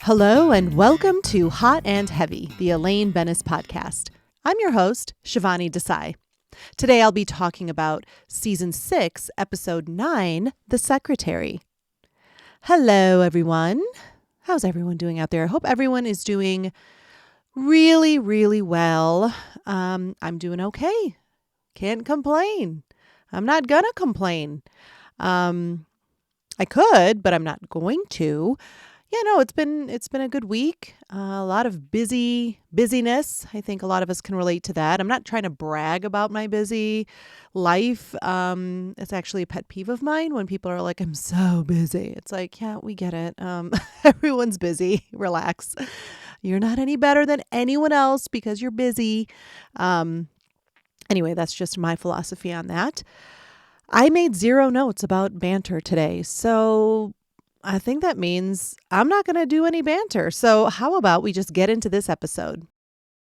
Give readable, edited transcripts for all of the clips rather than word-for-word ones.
Hello and welcome to Hot and Heavy, the Elaine podcast. I'm your host, Shivani Desai. Today I'll be talking about Season 6, Episode 9, The Secretary. Hello, everyone. How's everyone doing out there? I hope everyone is doing really, really well. I'm doing okay. Can't complain. I'm not gonna complain. I could, but I'm not going to. It's been a good week. A lot of busyness. I think a lot of us can relate to that. I'm not trying to brag about my busy life. It's actually a pet peeve of mine when people are like, "I'm so busy." It's like, yeah, we get it. Everyone's busy. Relax. You're not any better than anyone else because you're busy. Anyway, that's just my philosophy on that. I made 0 notes about banter today, so I think that means I'm not going to do any banter. So how about we just get into this episode?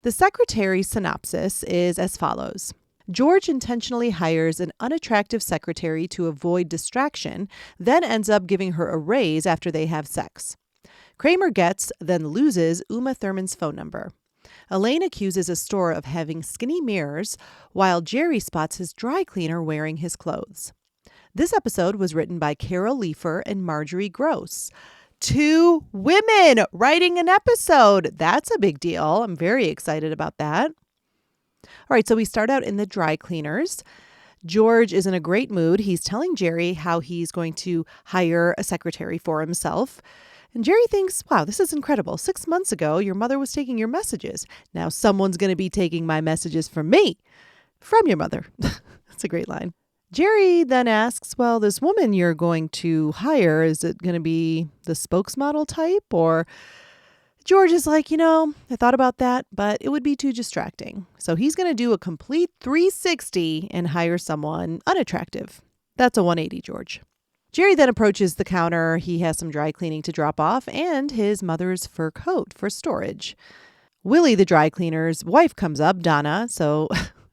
The secretary's synopsis is as follows. George intentionally hires an unattractive secretary to avoid distraction, then ends up giving her a raise after they have sex. Kramer gets, then loses Uma Thurman's phone number. Elaine accuses a store of having skinny mirrors, while Jerry spots his dry cleaner wearing his clothes. This episode was written by Carol Leifer and Marjorie Gross. 2 women writing an episode. That's a big deal. I'm very excited about that. All right, so we start out in the dry cleaners. George is in a great mood. He's telling Jerry how he's going to hire a secretary for himself. And Jerry thinks, wow, this is incredible. 6 months ago, your mother was taking your messages. Now someone's going to be taking my messages from me. From your mother. That's a great line. Jerry then asks, well, this woman you're going to hire, is it going to be the spokesmodel type? Or George is like, I thought about that, but it would be too distracting. So he's going to do a complete 360 and hire someone unattractive. That's a 180, George. Jerry then approaches the counter. He has some dry cleaning to drop off and his mother's fur coat for storage. Willie, the dry cleaner's wife, comes up, Donna, so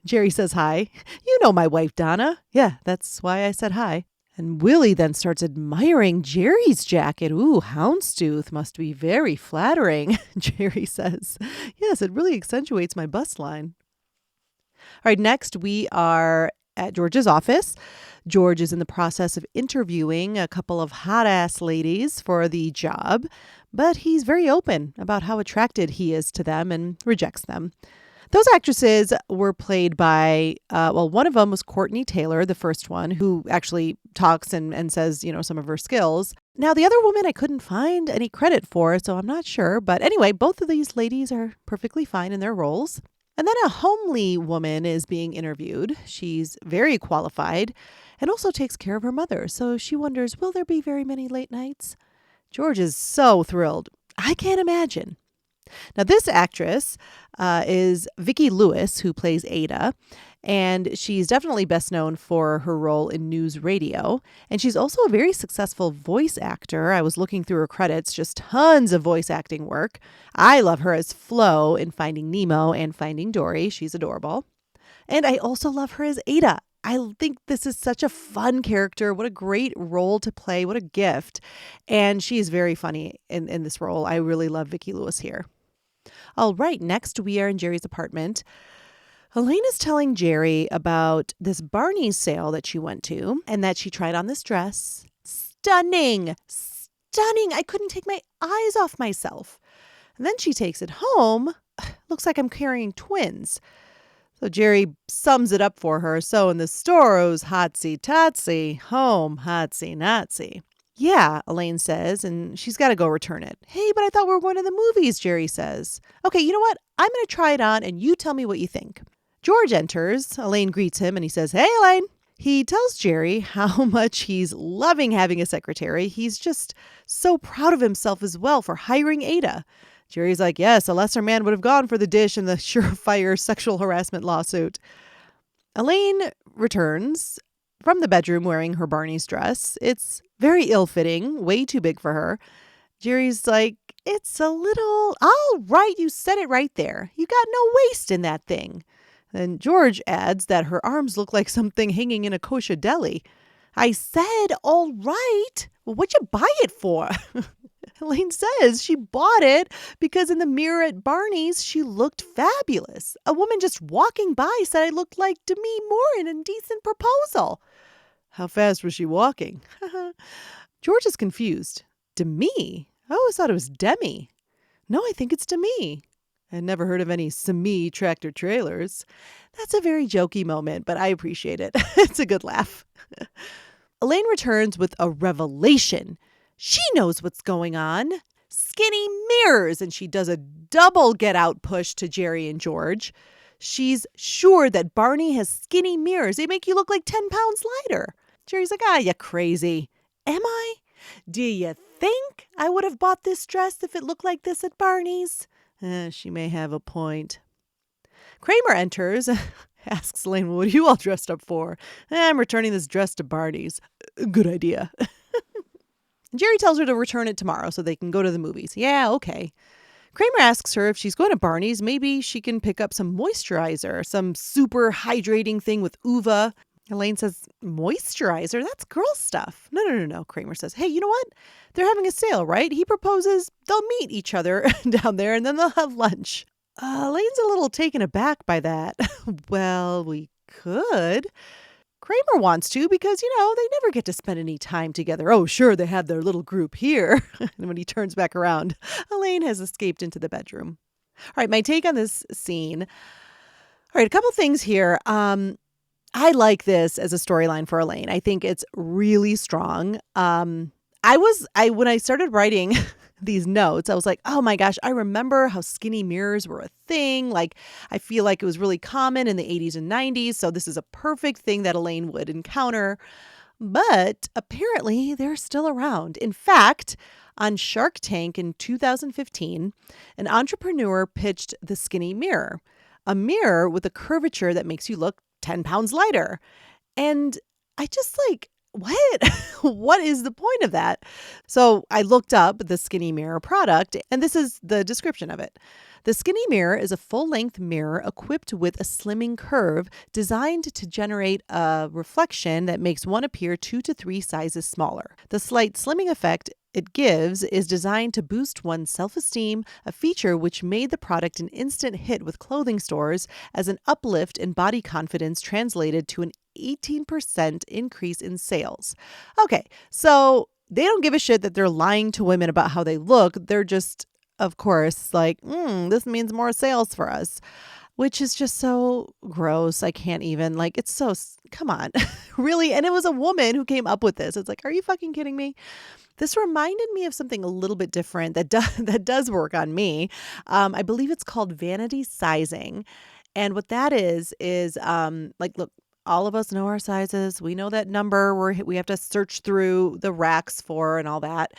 Jerry says hi. You know my wife, Donna. Yeah, that's why I said hi. And Willie then starts admiring Jerry's jacket. Ooh, houndstooth must be very flattering, Jerry says. Yes, it really accentuates my bust line. All right, next we are at George's office. George is in the process of interviewing a couple of hot-ass ladies for the job, but he's very open about how attracted he is to them and rejects them. Those actresses were played by, one of them was Courtney Taylor, the first one, who actually talks and says, some of her skills. Now, the other woman I couldn't find any credit for, so I'm not sure. But anyway, both of these ladies are perfectly fine in their roles. And then a homely woman is being interviewed. She's very qualified and also takes care of her mother. So she wonders, will there be very many late nights? George is so thrilled. I can't imagine. Now, this actress is Vicki Lewis, who plays Ada, and she's definitely best known for her role in news radio. And she's also a very successful voice actor. I was looking through her credits, just tons of voice acting work. I love her as Flo in Finding Nemo and Finding Dory. She's adorable. And I also love her as Ada. I think this is such a fun character. What a great role to play. What a gift. And she is very funny in this role. I really love Vicki Lewis here. All right, next we are in Jerry's apartment. Elaine is telling Jerry about this Barney sale that she went to and that she tried on this dress. Stunning. I couldn't take my eyes off myself. And then she takes it home. Looks like I'm carrying twins. So Jerry sums it up for her. So in the store, it was hotsy-totsy, home, hotsy-notsy. Yeah, Elaine says, and she's got to go return it. Hey, but I thought we were going to the movies, Jerry says. Okay, you know what? I'm going to try it on, and you tell me what you think. George enters. Elaine greets him, and he says, hey, Elaine. He tells Jerry how much he's loving having a secretary. He's just so proud of himself as well for hiring Ada. Jerry's like, yes, a lesser man would have gone for the dish in the surefire sexual harassment lawsuit. Elaine returns from the bedroom wearing her Barney's dress. It's very ill-fitting, way too big for her. Jerry's like, it's a little, all right, you said it right there. You got no waist in that thing. And George adds that her arms look like something hanging in a kosher deli. I said, all right. Well, what'd you buy it for? Elaine says she bought it because in the mirror at Barney's, she looked fabulous. A woman just walking by said I looked like Demi Moore in Indecent Proposal. How fast was she walking? George is confused. Demi? I always thought it was Demi. No, I think it's Demi. I never heard of any semi tractor trailers. That's a very jokey moment, but I appreciate it. It's a good laugh. Elaine returns with a revelation. She knows what's going on. Skinny mirrors, and she does a double get out push to Jerry and George. She's sure that Barney has skinny mirrors. They make you look like 10 pounds lighter. Jerry's like, you crazy. Am I? Do you think I would have bought this dress if it looked like this at Barney's? She may have a point. Kramer enters, asks Elaine, what are you all dressed up for? I'm returning this dress to Barney's. Good idea. Jerry tells her to return it tomorrow so they can go to the movies. Yeah, okay. Kramer asks her if she's going to Barney's, maybe she can pick up some moisturizer, some super hydrating thing with uva. Elaine says, moisturizer? That's girl stuff. No. Kramer says, hey, you know what? They're having a sale, right? He proposes they'll meet each other down there and then they'll have lunch. Elaine's a little taken aback by that. Well, we could. Kramer wants to because, they never get to spend any time together. Oh, sure, they have their little group here. And when he turns back around, Elaine has escaped into the bedroom. All right, my take on this scene. All right, a couple things here. I like this as a storyline for Elaine. I think it's really strong. When I started writing these notes, I was like, oh my gosh, I remember how skinny mirrors were a thing. Like, I feel like it was really common in the 80s and 90s. So this is a perfect thing that Elaine would encounter. But apparently they're still around. In fact, on Shark Tank in 2015, an entrepreneur pitched the skinny mirror, a mirror with a curvature that makes you look 10 pounds lighter. And I just what? What is the point of that? So I looked up the Skinny Mirror product, and this is the description of it. The Skinny Mirror is a full-length mirror equipped with a slimming curve designed to generate a reflection that makes one appear 2 to 3 sizes smaller. The slight slimming effect it gives is designed to boost one's self-esteem, a feature which made the product an instant hit with clothing stores as an uplift in body confidence translated to an 18% increase in sales. Okay, so they don't give a shit that they're lying to women about how they look. They're just, of course, like, this means more sales for us, which is just so gross. I can't even, it's so, come on, really? And it was a woman who came up with this. It's like, are you fucking kidding me? This reminded me of something a little bit different that does work on me. I believe it's called vanity sizing. And what that is look, all of us know our sizes. We know that number we have to search through the racks for and all that.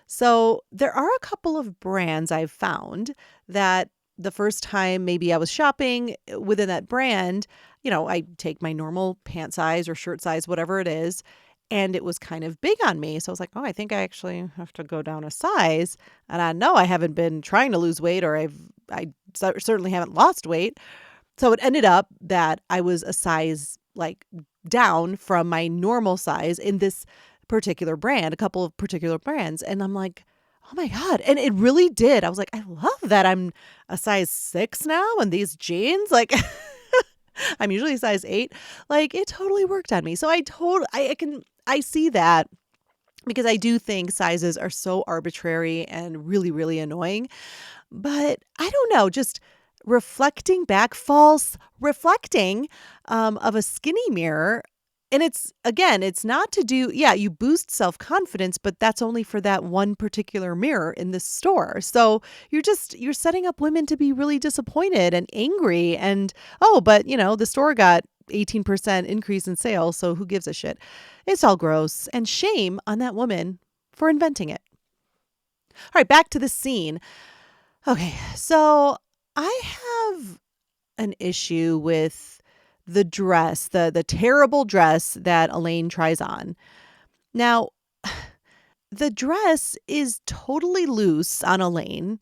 So there are a couple of brands I've found that the first time maybe I was shopping within that brand, I take my normal pant size or shirt size, whatever it is, and it was kind of big on me. So I was like, oh, I think I actually have to go down a size. And I know I haven't been trying to lose weight, or I certainly haven't lost weight. So it ended up that I was a size down from my normal size in this particular brand, a couple of particular brands. And I'm like, oh my God. And it really did. I was like, I love that I'm a size 6 now and these jeans, I'm usually a size 8. It totally worked on me. So I see that, because I do think sizes are so arbitrary and really, really annoying. But I don't know, just reflecting back, false reflecting of a skinny mirror. And it's not to do, you boost self-confidence, but that's only for that one particular mirror in the store. So you're setting up women to be really disappointed and angry. And, but the store got 18% increase in sales. So who gives a shit? It's all gross, and shame on that woman for inventing it. All right, back to the scene. Okay, so I have an issue with the dress, the terrible dress that Elaine tries on. Now, the dress is totally loose on Elaine,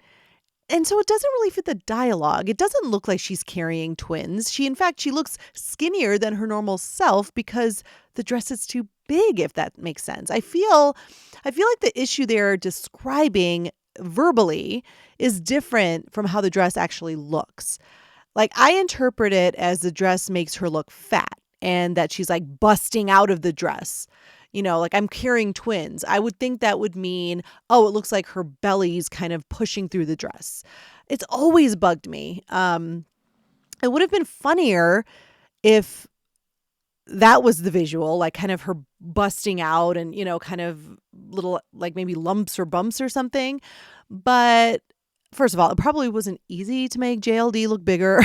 and so it doesn't really fit the dialogue. It doesn't look like she's carrying twins. She looks skinnier than her normal self because the dress is too big, if that makes sense. I feel like the issue they're describing verbally is different from how the dress actually looks. Like, I interpret it as the dress makes her look fat and that she's like busting out of the dress. Like I'm carrying twins. I would think that would mean, oh, it looks like her belly's kind of pushing through the dress. It's always bugged me. It would have been funnier if that was the visual, like kind of her busting out and, kind of little like maybe lumps or bumps or something. But first of all, it probably wasn't easy to make JLD look bigger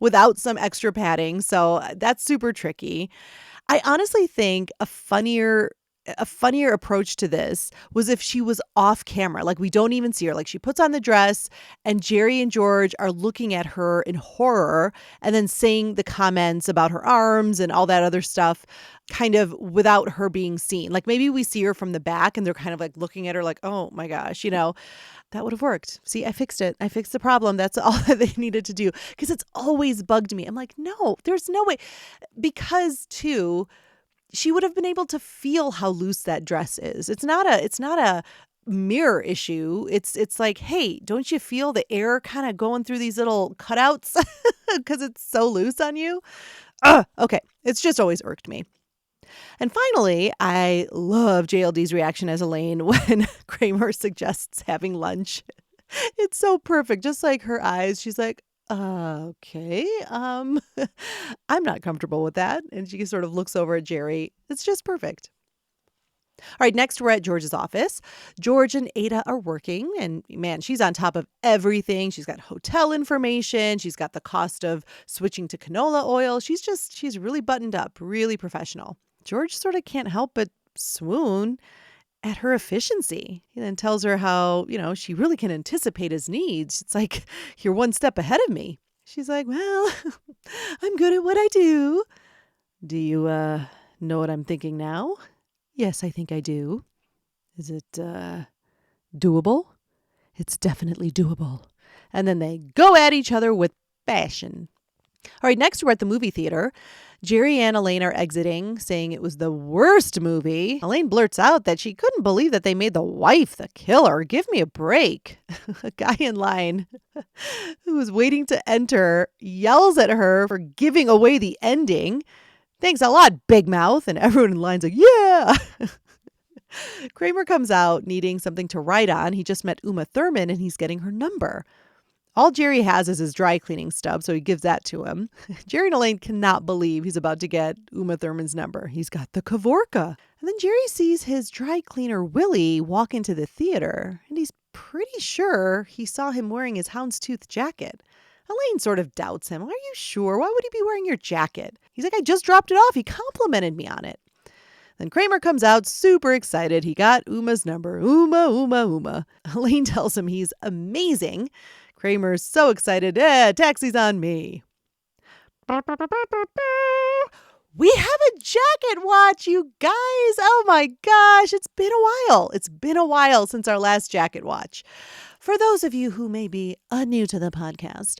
without some extra padding. So that's super tricky. I honestly think a funnier approach to this was if she was off camera, like we don't even see her. Like she puts on the dress and Jerry and George are looking at her in horror and then saying the comments about her arms and all that other stuff kind of without her being seen. Like maybe we see her from the back and they're kind of like looking at her like, oh my gosh, that would have worked. See, I fixed it. I fixed the problem. That's all that they needed to do because it's always bugged me. I'm like, no, there's no way. Because too, she would have been able to feel how loose that dress is. It's not a mirror issue. It's like, hey, don't you feel the air kind of going through these little cutouts because it's so loose on you? Okay. It's just always irked me. And finally, I love JLD's reaction as Elaine when Kramer suggests having lunch. It's so perfect. Just like her eyes. She's like, okay, I'm not comfortable with that. And she sort of looks over at Jerry. It's just perfect. All right, next we're at George's office. George and Ada are working, and man, she's on top of everything. She's got hotel information. She's got the cost of switching to canola oil. She's really buttoned up, really professional. George sort of can't help but swoon at her efficiency. He then tells her how, she really can anticipate his needs. It's like, you're one step ahead of me. She's like, well, I'm good at what I do. Do you know what I'm thinking now? Yes, I think I do. Is it doable? It's definitely doable. And then they go at each other with passion. All right, next we're at the movie theater. Jerry and Elaine are exiting, saying it was the worst movie. Elaine blurts out that she couldn't believe that they made the wife the killer. Give me a break. A guy in line who was waiting to enter yells at her for giving away the ending. Thanks a lot, Big Mouth. And everyone in line's like, yeah. Kramer comes out needing something to write on. He just met Uma Thurman and he's getting her number. All Jerry has is his dry cleaning stub, so he gives that to him. Jerry and Elaine cannot believe he's about to get Uma Thurman's number. He's got the Kavorka. And then Jerry sees his dry cleaner, Willie, walk into the theater, and he's pretty sure he saw him wearing his houndstooth jacket. Elaine sort of doubts him. Are you sure? Why would he be wearing your jacket? He's like, I just dropped it off. He complimented me on it. Then Kramer comes out super excited. He got Uma's number. Uma. Elaine tells him he's amazing. Kramer's so excited. Taxi's on me. We have a jacket watch, you guys. Oh my gosh, it's been a while. It's been a while since our last jacket watch. For those of you who may be new to the podcast,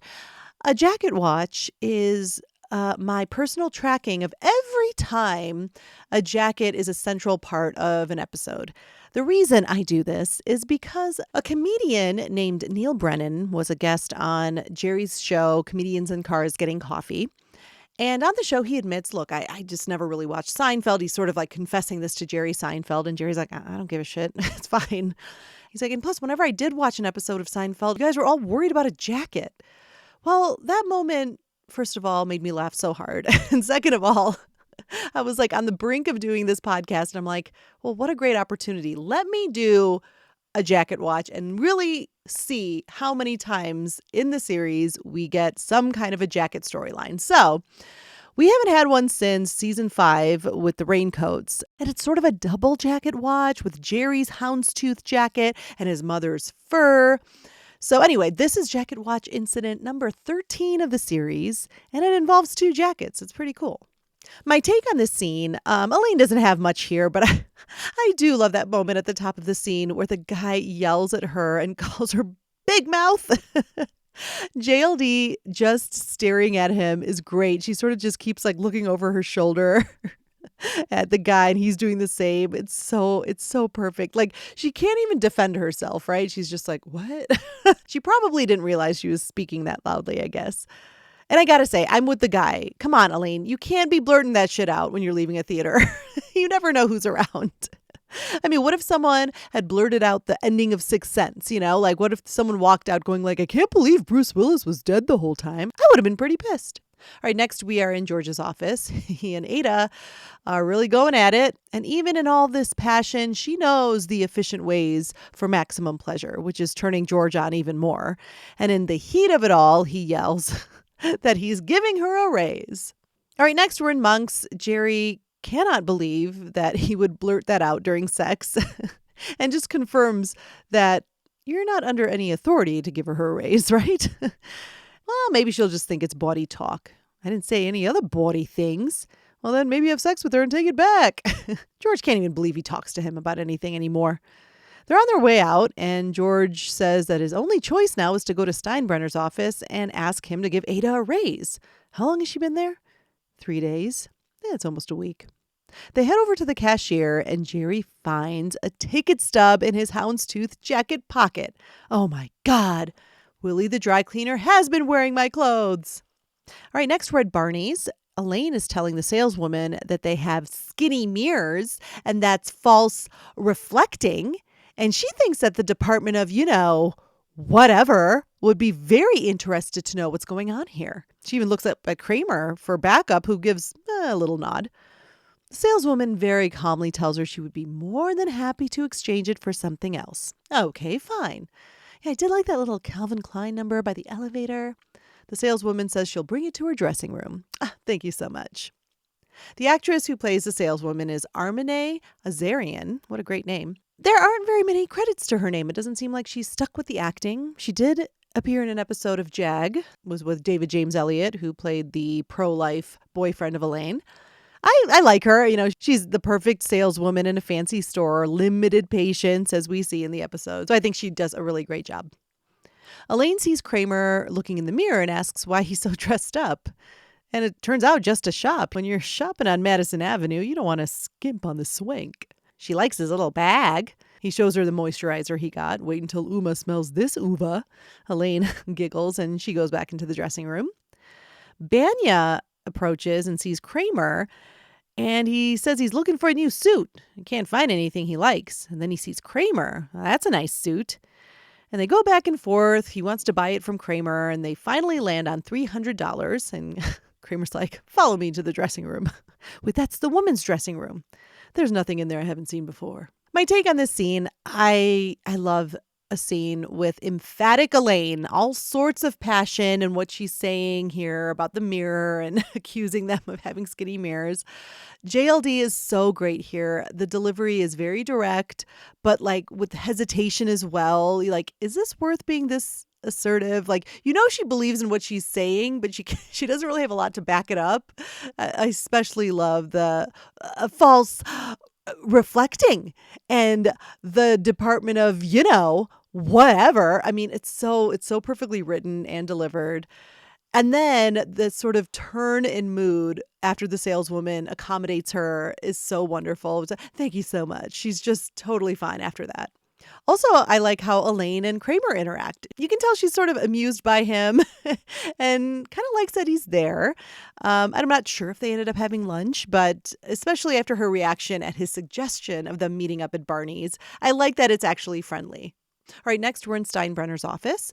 a jacket watch is my personal tracking of every time a jacket is a central part of an episode. The reason I do this is because a comedian named Neil Brennan was a guest on Jerry's show, Comedians in Cars Getting Coffee. And on the show, he admits, look, I just never really watched Seinfeld. He's sort of like confessing this to Jerry Seinfeld. And Jerry's like, I don't give a shit. It's fine. He's like, and plus, whenever I did watch an episode of Seinfeld, you guys were all worried about a jacket. Well, that moment, first of all, made me laugh so hard. And second of all, I was like on the brink of doing this podcast. And I'm like, well, what a great opportunity. Let me do a jacket watch and really see how many times in the series we get some kind of a jacket storyline. So we haven't had one since season 5 with the raincoats. And it's sort of a double jacket watch with Jerry's houndstooth jacket and his mother's fur. So anyway, this is jacket watch incident number 13 of the series, and it involves 2 jackets. It's pretty cool. My take on this scene, Elaine doesn't have much here, but I do love that moment at the top of the scene where the guy yells at her and calls her Big Mouth. JLD just staring at him is great. She sort of just keeps like looking over her shoulder. at the guy and he's doing the same. It's so perfect. Like she can't even defend herself, right? She's just like, "What?" She probably didn't realize she was speaking that loudly, I guess. And I gotta say, I'm with the guy. Come on, Elaine. You can't be blurting that shit out when you're leaving a theater. You never know who's around. I mean, what if someone had blurted out the ending of Sixth Sense, Like, what if someone walked out going like, I can't believe Bruce Willis was dead the whole time? I would have been pretty pissed. All right, next we are in George's office. He and Ada are really going at it. And even in all this passion, she knows the efficient ways for maximum pleasure, which is turning George on even more. And in the heat of it all, he yells that he's giving her a raise. All right, next we're in Monk's. Jerry cannot believe that he would blurt that out during sex and just confirms that you're not under any authority to give her a raise, right? Well, maybe she'll just think it's bawdy talk. I didn't say any other bawdy things. Well, then maybe have sex with her and take it back. George can't even believe he talks to him about anything anymore. They're on their way out, and George says that his only choice now is to go to Steinbrenner's office and ask him to give Ada a raise. How long has she been there? 3 days. Yeah, it's almost a week. They head over to the cashier, and Jerry finds a ticket stub in his houndstooth jacket pocket. Oh my God. Willie the dry cleaner has been wearing my clothes. All right, next we're at Barney's. Elaine is telling the saleswoman that they have skinny mirrors, and that's false reflecting. And she thinks that the Department of, whatever would be very interested to know what's going on here. She even looks up at Kramer for backup, who gives a little nod. The saleswoman very calmly tells her she would be more than happy to exchange it for something else. Okay, fine. Yeah, I did like that little Calvin Klein number by the elevator. The saleswoman says she'll bring it to her dressing room. Thank you so much. The actress who plays the saleswoman is Armine Azarian. What a great name. There aren't very many credits to her name. It doesn't seem like she's stuck with the acting. She did appear in an episode of Jag, was with David James Elliott, who played the pro-life boyfriend of Elaine. I like her. She's the perfect saleswoman in a fancy store, limited patience, as we see in the episode. So I think she does a really great job. Elaine sees Kramer looking in the mirror and asks why he's so dressed up. And it turns out just to shop. When you're shopping on Madison Avenue, you don't want to skimp on the swank. She likes his little bag. He shows her the moisturizer he got. Wait until Uma smells this uva. Elaine giggles and she goes back into the dressing room. Banya approaches and sees Kramer, and he says he's looking for a new suit. He can't find anything he likes. And then he sees Kramer. Well, that's a nice suit. And they go back and forth. He wants to buy it from Kramer, and they finally land on $300. And Kramer's like, follow me to the dressing room. Wait, that's the woman's dressing room. There's nothing in there I haven't seen before. My take on this scene, I love a scene with emphatic Elaine, all sorts of passion in what she's saying here about the mirror and accusing them of having skinny mirrors. JLD is so great here. The delivery is very direct, but like with hesitation as well. Like, is this worth being this assertive? Like, she believes in what she's saying, but she doesn't really have a lot to back it up. I especially love the false reflecting and the Department of, whatever. I mean, it's so perfectly written and delivered. And then the sort of turn in mood after the saleswoman accommodates her is so wonderful. Thank you so much. She's just totally fine after that. Also, I like how Elaine and Kramer interact. You can tell she's sort of amused by him and kind of likes that he's there. I'm not sure if they ended up having lunch, but especially after her reaction at his suggestion of them meeting up at Barney's, I like that it's actually friendly. All right, next we're in Steinbrenner's office.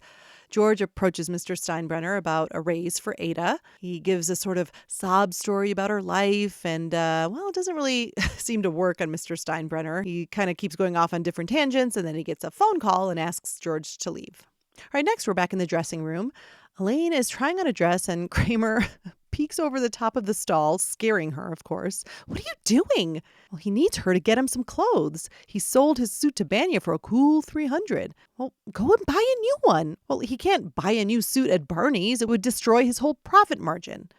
George approaches Mr. Steinbrenner about a raise for Ada. He gives a sort of sob story about her life, and it doesn't really seem to work on Mr. Steinbrenner. He kind of keeps going off on different tangents, and then he gets a phone call and asks George to leave. All right, next we're back in the dressing room. Elaine is trying on a dress, and Kramer peeks over the top of the stall, scaring her, of course. What are you doing? Well, he needs her to get him some clothes. He sold his suit to Banya for a cool $300. Well, go and buy a new one. Well, he can't buy a new suit at Barney's. It would destroy his whole profit margin.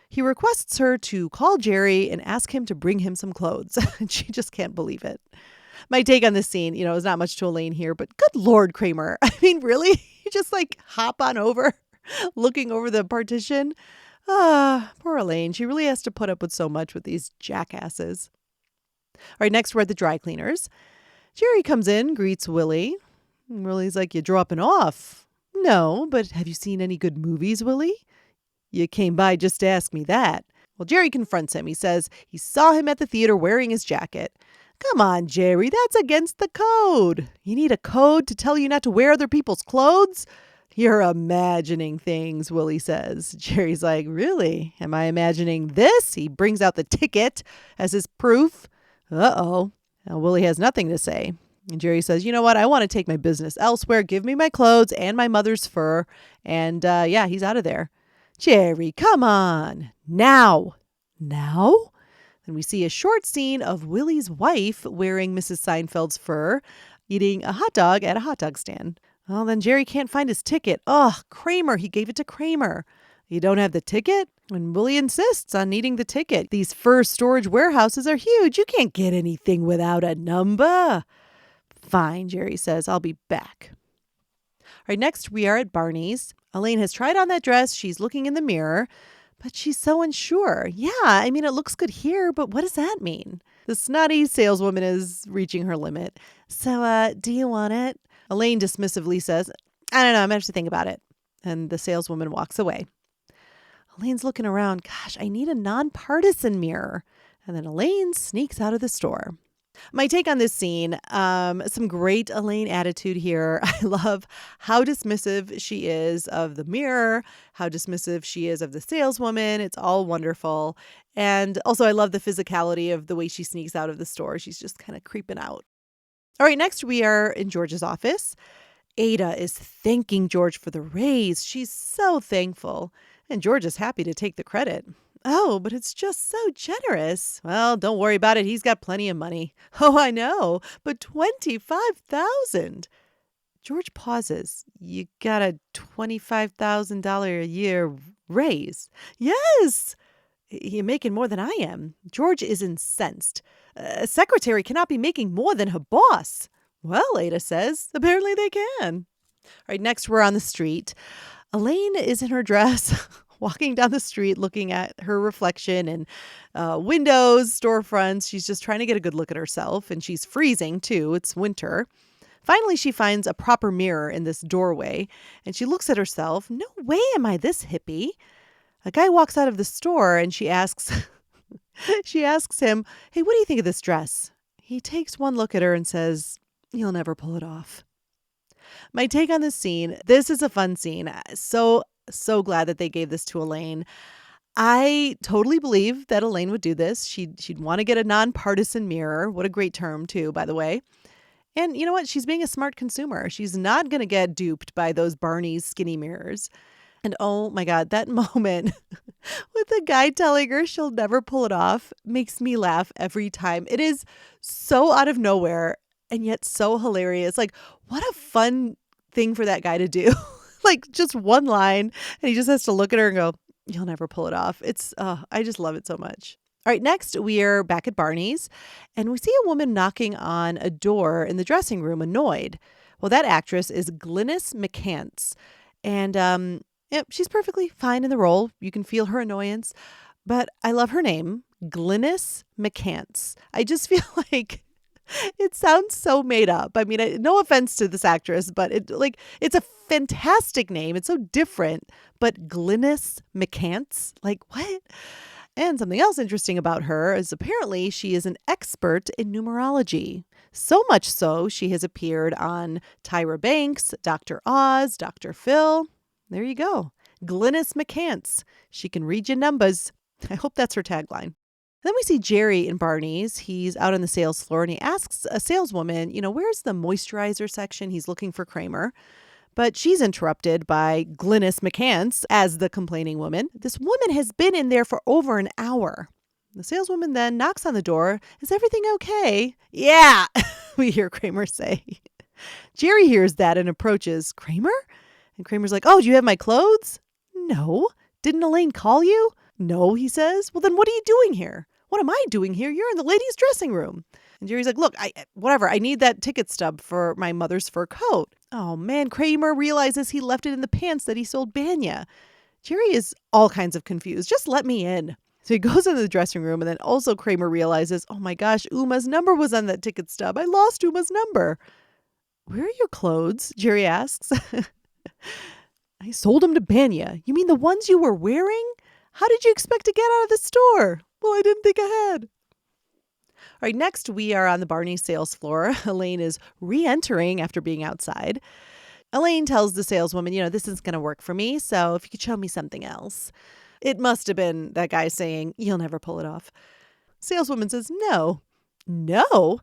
He requests her to call Jerry and ask him to bring him some clothes. And she just can't believe it. My take on this scene, is not much to Elaine here, but good Lord, Kramer. I mean, really? You just hop on over, looking over the partition. Poor Elaine. She really has to put up with so much with these jackasses. All right, next we're at the dry cleaners. Jerry comes in, greets Willie. Willie's like, "You dropping off?" "No, but have you seen any good movies, Willie?" "You came by just to ask me that." Well, Jerry confronts him. He says he saw him at the theater wearing his jacket. "Come on, Jerry, that's against the code. You need a code to tell you not to wear other people's clothes?" "You're imagining things," Willie says. Jerry's like, "Really? Am I imagining this?" He brings out the ticket as his proof. Uh-oh. Now, Willie has nothing to say. And Jerry says, "You know what? I want to take my business elsewhere. Give me my clothes and my mother's fur." And yeah, he's out of there. "Jerry, come on. Now." Now? Then we see a short scene of Willie's wife wearing Mrs. Seinfeld's fur, eating a hot dog at a hot dog stand. Well, then Jerry can't find his ticket. Kramer. He gave it to Kramer. "You don't have the ticket?" And Willie insists on needing the ticket. "These fur storage warehouses are huge. You can't get anything without a number." "Fine," Jerry says. "I'll be back." All right, next we are at Barney's. Elaine has tried on that dress. She's looking in the mirror, but she's so unsure. "Yeah, I mean, it looks good here, but what does that mean?" The snotty saleswoman is reaching her limit. "So, do you want it?" Elaine dismissively says, "I don't know. I'm going to have to think about it." And the saleswoman walks away. Elaine's looking around. "Gosh, I need a nonpartisan mirror." And then Elaine sneaks out of the store. My take on this scene, some great Elaine attitude here. I love how dismissive she is of the mirror, how dismissive she is of the saleswoman. It's all wonderful. And also I love the physicality of the way she sneaks out of the store. She's just kind of creeping out. All right, next we are in George's office. Ada is thanking George for the raise. She's so thankful. And George is happy to take the credit. "Oh, but it's just so generous." "Well, don't worry about it. He's got plenty of money." "Oh, I know, but 25,000. George pauses. "You got a $25,000 a year raise?" "Yes." "You're making more than I am." George is incensed. "A secretary cannot be making more than her boss." "Well," Ada says, "apparently they can." All right, next we're on the street. Elaine is in her dress, walking down the street, looking at her reflection in windows, storefronts. She's just trying to get a good look at herself, and she's freezing too. It's winter. Finally, she finds a proper mirror in this doorway, and she looks at herself. "No way am I this hippie." A guy walks out of the store, and she asks him, "Hey, what do you think of this dress?" He takes one look at her and says, "You'll never pull it off." My take on this scene, this is a fun scene. So glad that they gave this to Elaine. I totally believe that Elaine would do this. She'd want to get a nonpartisan mirror. What a great term too, by the way. And you know what? She's being a smart consumer. She's not going to get duped by those Barney's skinny mirrors. And oh my God, that moment with the guy telling her she'll never pull it off makes me laugh every time. It is so out of nowhere and yet so hilarious. Like, what a fun thing for that guy to do. Like, just one line, and he just has to look at her and go, "You'll never pull it off." I just love it so much. All right, next we are back at Barney's, and we see a woman knocking on a door in the dressing room, annoyed. Well, that actress is Glynis McCants, and yep, she's perfectly fine in the role. You can feel her annoyance, but I love her name, Glynis McCants. I just feel like it sounds so made up. I mean, no offense to this actress, but it's a fantastic name. It's so different. But Glynis McCants, like what? And something else interesting about her is apparently she is an expert in numerology. So much so, she has appeared on Tyra Banks, Dr. Oz, Dr. Phil. There you go. Glynis McCants. She can read your numbers. I hope that's her tagline. Then we see Jerry in Barney's. He's out on the sales floor and he asks a saleswoman, where's the moisturizer section? He's looking for Kramer. But she's interrupted by Glynis McCants as the complaining woman. This woman has been in there for over an hour. The saleswoman then knocks on the door. "Is everything okay?" "Yeah," we hear Kramer say. Jerry hears that and approaches. "Kramer?" And Kramer's like, "Oh, do you have my clothes?" "No." "Didn't Elaine call you?" "No," he says. "Well, then what are you doing here?" "What am I doing here? You're in the ladies' dressing room." And Jerry's like, "Look, I need that ticket stub for my mother's fur coat." Oh man, Kramer realizes he left it in the pants that he sold Banya. Jerry is all kinds of confused. Just let me in. So he goes into the dressing room, and then also Kramer realizes, oh my gosh, Uma's number was on that ticket stub. I lost Uma's number. Where are your clothes? Jerry asks. I sold them to Banya. You mean the ones you were wearing? How did you expect to get out of the store? Well, I didn't think ahead. All right, next we are on the Barney sales floor. Elaine is re-entering after being outside. Elaine tells the saleswoman, this isn't going to work for me, so if you could show me something else. It must have been that guy saying, you'll never pull it off. Saleswoman says, no. No?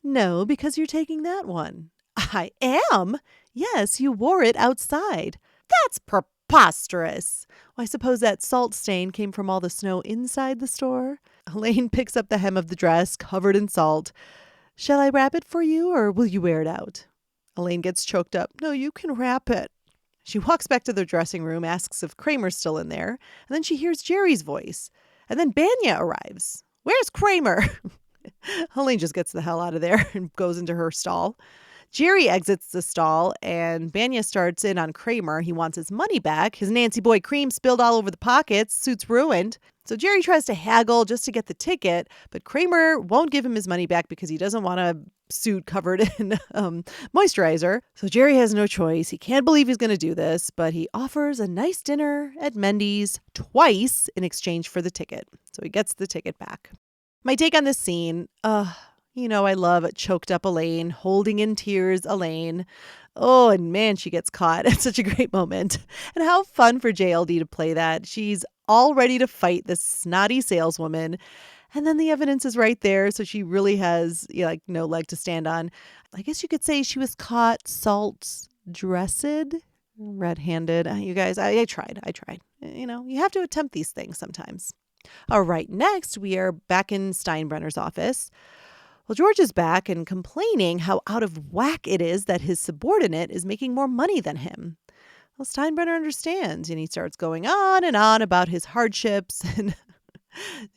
No, because you're taking that one. I am? Yes, you wore it outside. That's preposterous. Well, I suppose that salt stain came from all the snow inside the store. Elaine picks up the hem of the dress covered in salt. Shall I wrap it for you, or will you wear it out? Elaine gets choked up. No, you can wrap it. She walks back to the dressing room, asks if Kramer's still in there, and then she hears Jerry's voice. And then Banya arrives. Where's Kramer? Elaine just gets the hell out of there and goes into her stall. Jerry exits the stall, and Banya starts in on Kramer. He wants his money back. His Nancy Boy cream spilled all over the pockets. Suit's ruined. So Jerry tries to haggle just to get the ticket, but Kramer won't give him his money back because he doesn't want a suit covered in moisturizer. So Jerry has no choice. He can't believe he's going to do this, but he offers a nice dinner at Mendy's twice in exchange for the ticket. So he gets the ticket back. My take on this scene, I love choked up Elaine, holding in tears Elaine. Oh, and man, she gets caught. It's such a great moment. And how fun for JLD to play that. She's all ready to fight this snotty saleswoman. And then the evidence is right there. So she really has no leg to stand on. I guess you could say she was caught salt-dressed, red-handed. You guys, I tried. You have to attempt these things sometimes. All right, next we are back in Steinbrenner's office. Well, George is back and complaining how out of whack it is that his subordinate is making more money than him. Well, Steinbrenner understands, and he starts going on and on about his hardships, and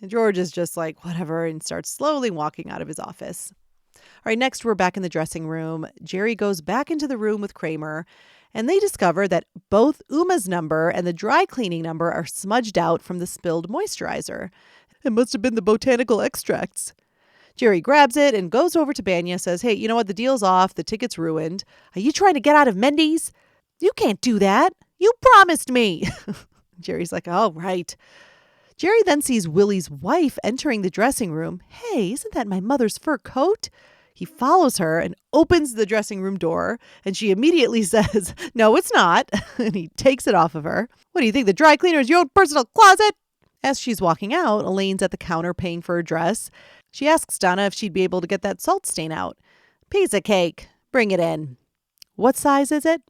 George is just like, whatever, and starts slowly walking out of his office. All right, next we're back in the dressing room. Jerry goes back into the room with Kramer, and they discover that both Uma's number and the dry cleaning number are smudged out from the spilled moisturizer. It must have been the botanical extracts. Jerry grabs it and goes over to Banya, says, hey, you know what? The deal's off. The ticket's ruined. Are you trying to get out of Mendy's? You can't do that. You promised me. Jerry's like, oh, right. Jerry then sees Willie's wife entering the dressing room. Hey, isn't that my mother's fur coat? He follows her and opens the dressing room door, and she immediately says, no, it's not. And he takes it off of her. What do you think? The dry cleaner is your own personal closet? As she's walking out, Elaine's at the counter paying for her dress. She asks Donna if she'd be able to get that salt stain out. Piece of cake. Bring it in. What size is it?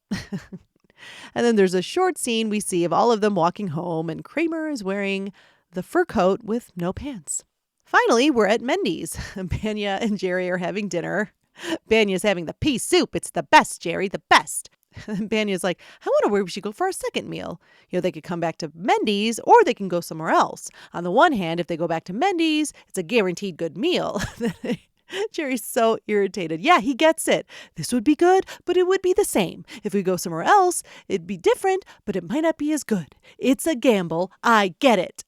And then there's a short scene we see of all of them walking home, and Kramer is wearing the fur coat with no pants. Finally, we're at Mendy's. Banya and Jerry are having dinner. Banya's having the pea soup. It's the best, Jerry, the best. And Banya's like, I wonder where we should go for our second meal. They could come back to Mendy's or they can go somewhere else. On the one hand, if they go back to Mendy's, it's a guaranteed good meal. Jerry's so irritated. Yeah, he gets it. This would be good, but it would be the same. If we go somewhere else, it'd be different, but it might not be as good. It's a gamble. I get it.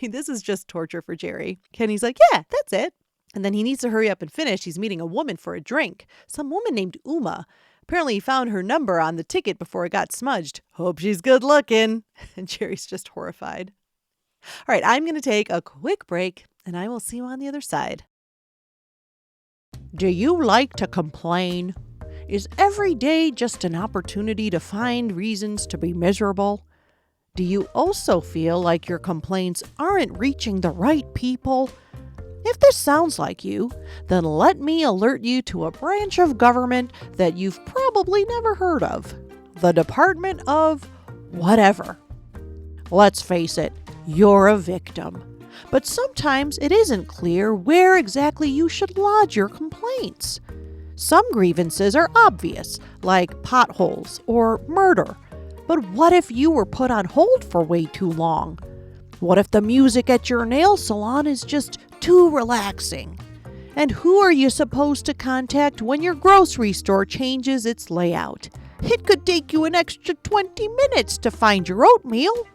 This is just torture for Jerry. Kenny's like, yeah, that's it. And then he needs to hurry up and finish. He's meeting a woman for a drink. Some woman named Uma. Apparently he found her number on the ticket before it got smudged. Hope she's good looking. And Jerry's just horrified. All right, I'm going to take a quick break, and I will see you on the other side. Do you like to complain? Is every day just an opportunity to find reasons to be miserable? Do you also feel like your complaints aren't reaching the right people? If this sounds like you, then let me alert you to a branch of government that you've probably never heard of. The Department of whatever. Let's face it, you're a victim. But sometimes it isn't clear where exactly you should lodge your complaints. Some grievances are obvious, like potholes or murder. But what if you were put on hold for way too long? What if the music at your nail salon is just too relaxing? And who are you supposed to contact when your grocery store changes its layout? It could take you an extra 20 minutes to find your oatmeal.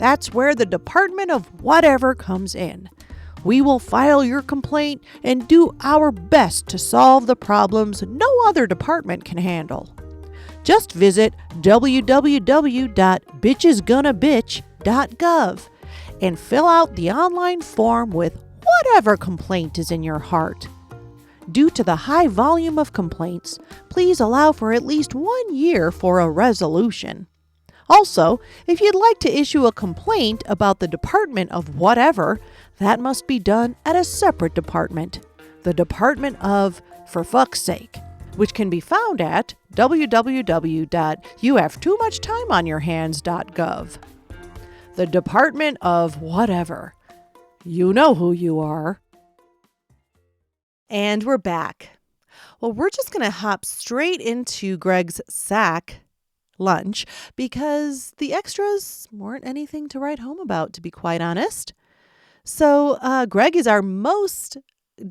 That's where the Department of Whatever comes in. We will file your complaint and do our best to solve the problems no other department can handle. Just visit www.bitchesgonnabitch.gov and fill out the online form with whatever complaint is in your heart. Due to the high volume of complaints, please allow for at least 1 year for a resolution. Also, if you'd like to issue a complaint about the Department of Whatever, that must be done at a separate department, the Department of For Fuck's Sake, which can be found at www.youhavetoomuchtimeonyourhands.gov. The Department of Whatever. You know who you are. And we're back. Well, we're just going to hop straight into Greg's sack lunch because the extras weren't anything to write home about, to be quite honest. So Greg is our most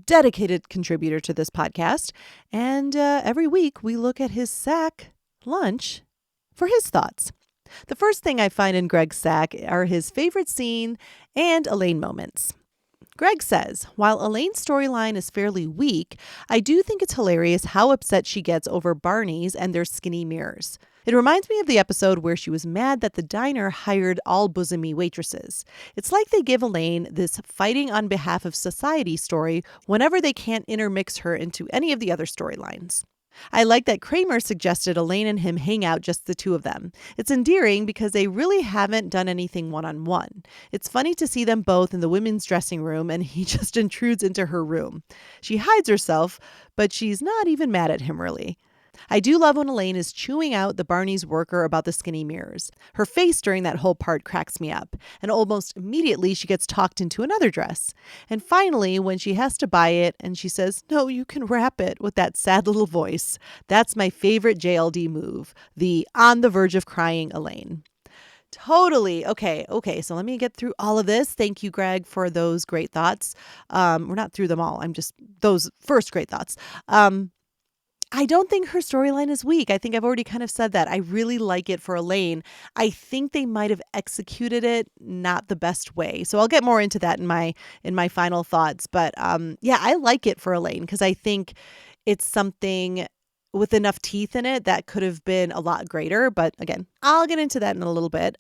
dedicated contributor to this podcast, and every week we look at his sack lunch for his thoughts. The first thing I find in Greg's sack are his favorite scene and Elaine moments. Greg says, while Elaine's storyline is fairly weak, I do think it's hilarious how upset she gets over Barney's and their skinny mirrors. It reminds me of the episode where she was mad that the diner hired all bosomy waitresses. It's like they give Elaine this fighting on behalf of society story whenever they can't intermix her into any of the other storylines. I like that Kramer suggested Elaine and him hang out, just the two of them. It's endearing because they really haven't done anything one-on-one. It's funny to see them both in the women's dressing room and he just intrudes into her room. She hides herself, but she's not even mad at him really. I do love when Elaine is chewing out the Barney's worker about the skinny mirrors. Her face during that whole part cracks me up, and almost immediately she gets talked into another dress. And finally, when she has to buy it and she says, "No, you can wrap it," with that sad little voice. That's my favorite JLD move, the on the verge of crying Elaine. Totally. Okay. So let me get through all of this. Thank you, Greg, for those great thoughts. We're not through them all. I'm just those first great thoughts. I don't think her storyline is weak. I think I've already kind of said that. I really like it for Elaine. I think they might have executed it not the best way. So I'll get more into that in my final thoughts. But yeah, I like it for Elaine because I think it's something with enough teeth in it that could have been a lot greater. But again, I'll get into that in a little bit.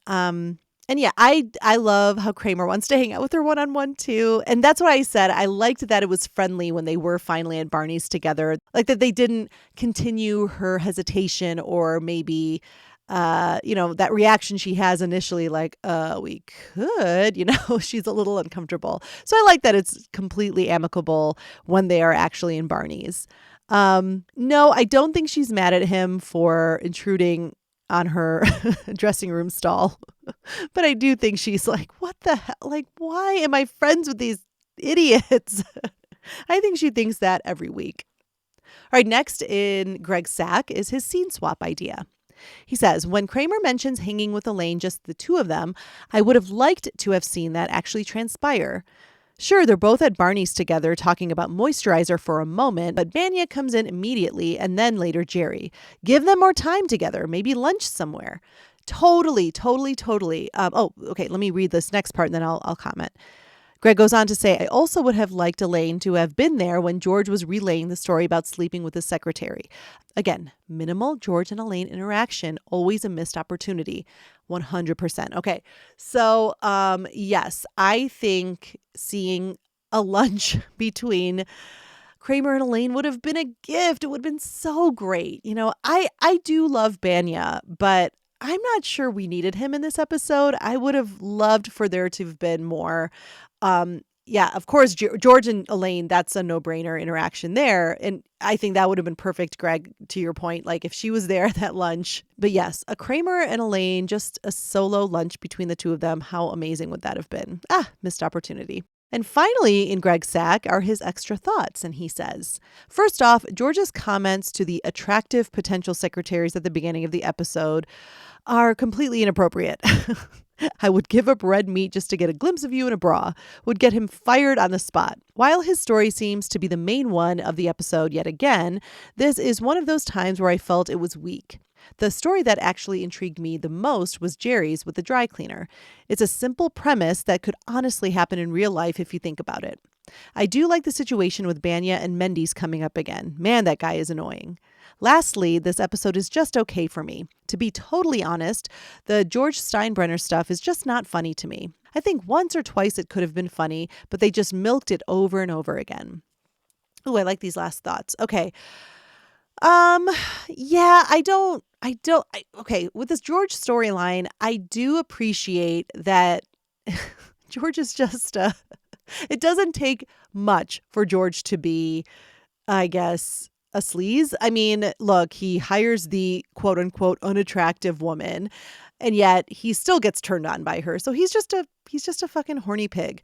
And yeah, I love how Kramer wants to hang out with her one-on-one too. And that's what I said. I liked that it was friendly when they were finally at Barney's together. Like that they didn't continue her hesitation or maybe, that reaction she has initially like, we could, she's a little uncomfortable. So I like that it's completely amicable when they are actually in Barney's. No, I don't think she's mad at him for intruding on her dressing room stall. But I do think she's like, what the hell? Like, why am I friends with these idiots? I think she thinks that every week. All right, next in Greg's sack is his scene swap idea. He says, when Kramer mentions hanging with Elaine, just the two of them, I would have liked to have seen that actually transpire. Sure, they're both at Barney's together talking about moisturizer for a moment, but Vanya comes in immediately and then later Jerry. Give them more time together, maybe lunch somewhere. Totally. Okay, let me read this next part and then I'll comment. Greg goes on to say, I also would have liked Elaine to have been there when George was relaying the story about sleeping with his secretary. Again, minimal George and Elaine interaction, always a missed opportunity. 100%. Okay, so yes, I think seeing a lunch between Kramer and Elaine would have been a gift. It would have been so great. I do love Banya, but I'm not sure we needed him in this episode. I would have loved for there to have been more. Yeah, of course, George and Elaine, that's a no-brainer interaction there. And I think that would have been perfect, Greg, to your point, like if she was there at that lunch. But yes, a Kramer and Elaine, just a solo lunch between the two of them. How amazing would that have been? Missed opportunity. And finally, in Greg's sack are his extra thoughts. And he says, first off, George's comments to the attractive potential secretaries at the beginning of the episode are completely inappropriate. I would give up red meat just to get a glimpse of you in a bra, would get him fired on the spot. While his story seems to be the main one of the episode yet again, this is one of those times where I felt it was weak. The story that actually intrigued me the most was Jerry's with the dry cleaner. It's a simple premise that could honestly happen in real life if you think about it. I do like the situation with Banya and Mendy's coming up again. Man, that guy is annoying. Lastly, this episode is just okay for me. To be totally honest, the George Steinbrenner stuff is just not funny to me. I think once or twice it could have been funny, but they just milked it over and over again. Ooh, I like these last thoughts. Okay. Yeah, okay, with this George storyline, I do appreciate that George is just, it doesn't take much for George to be, I guess, a sleaze. I mean, look, he hires the quote unquote unattractive woman, and yet he still gets turned on by her. So he's just a fucking horny pig.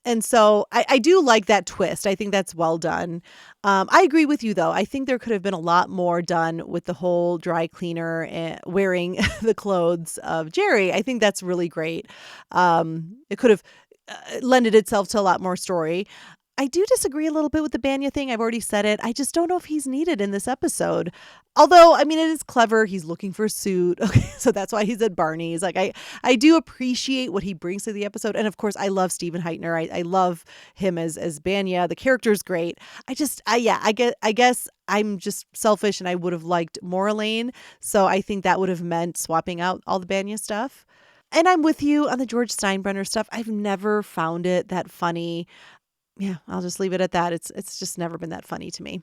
And so I do like that twist. I think that's well done. I agree with you, though. I think there could have been a lot more done with the whole dry cleaner and wearing the clothes of Jerry. I think that's really great. It could have lended itself to a lot more story. I do disagree a little bit with the Banya thing. I've already said it. I just don't know if he's needed in this episode. Although, I mean, it is clever. He's looking for a suit. Okay, so that's why he's at Barney's. Like, I do appreciate what he brings to the episode. And of course, I love Stephen Heitner. I love him as Banya. The character's great. I guess I'm just selfish and I would have liked more Elaine. So I think that would have meant swapping out all the Banya stuff. And I'm with you on the George Steinbrenner stuff. I've never found it that funny. Yeah, I'll just leave it at that. It's just never been that funny to me.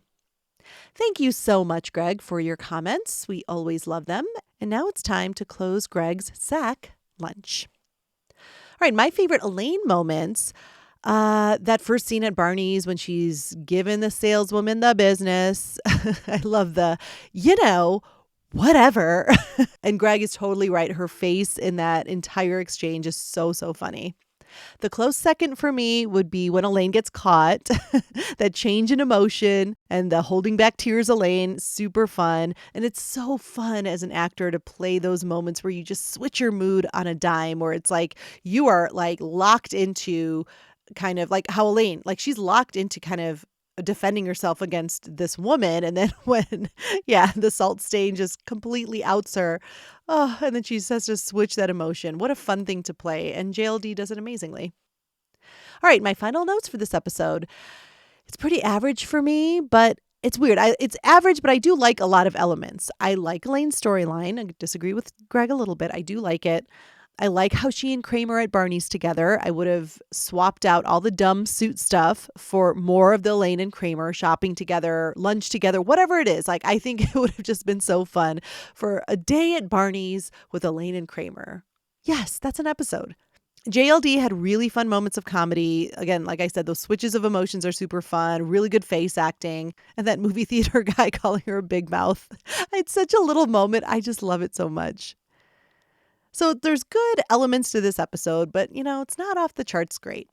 Thank you so much, Greg, for your comments. We always love them. And now it's time to close Greg's sack lunch. All right, my favorite Elaine moments, that first scene at Barney's when she's giving the saleswoman the business. I love whatever. And Greg is totally right. Her face in that entire exchange is so funny. The close second for me would be when Elaine gets caught, that change in emotion and the holding back tears Elaine, super fun. And it's so fun as an actor to play those moments where you just switch your mood on a dime, where it's like you are like locked into kind of like how Elaine, like she's locked into kind of defending herself against this woman. And then when, the salt stain just completely outs her. Oh, and then she has to switch that emotion. What a fun thing to play. And JLD does it amazingly. All right, my final notes for this episode. It's pretty average for me, but it's weird. It's average, but I do like a lot of elements. I like Elaine's storyline. I disagree with Greg a little bit. I do like it. I like how she and Kramer at Barney's together. I would have swapped out all the dumb suit stuff for more of the Elaine and Kramer shopping together, lunch together, whatever it is. Like, I think it would have just been so fun for a day at Barney's with Elaine and Kramer. Yes, that's an episode. JLD had really fun moments of comedy. Again, like I said, those switches of emotions are super fun, really good face acting. And that movie theater guy calling her a big mouth. It's such a little moment. I just love it so much. So there's good elements to this episode, but, it's not off the charts great.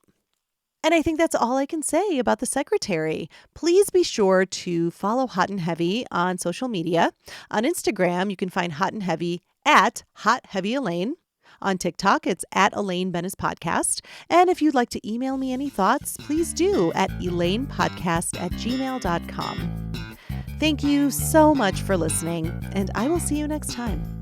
And I think that's all I can say about The Secretary. Please be sure to follow Hot and Heavy on social media. On Instagram, you can find Hot and Heavy at Hot Heavy Elaine. On TikTok, it's at Elaine Bennis Podcast. And if you'd like to email me any thoughts, please do at elainepodcast@gmail.com. Thank you so much for listening, and I will see you next time.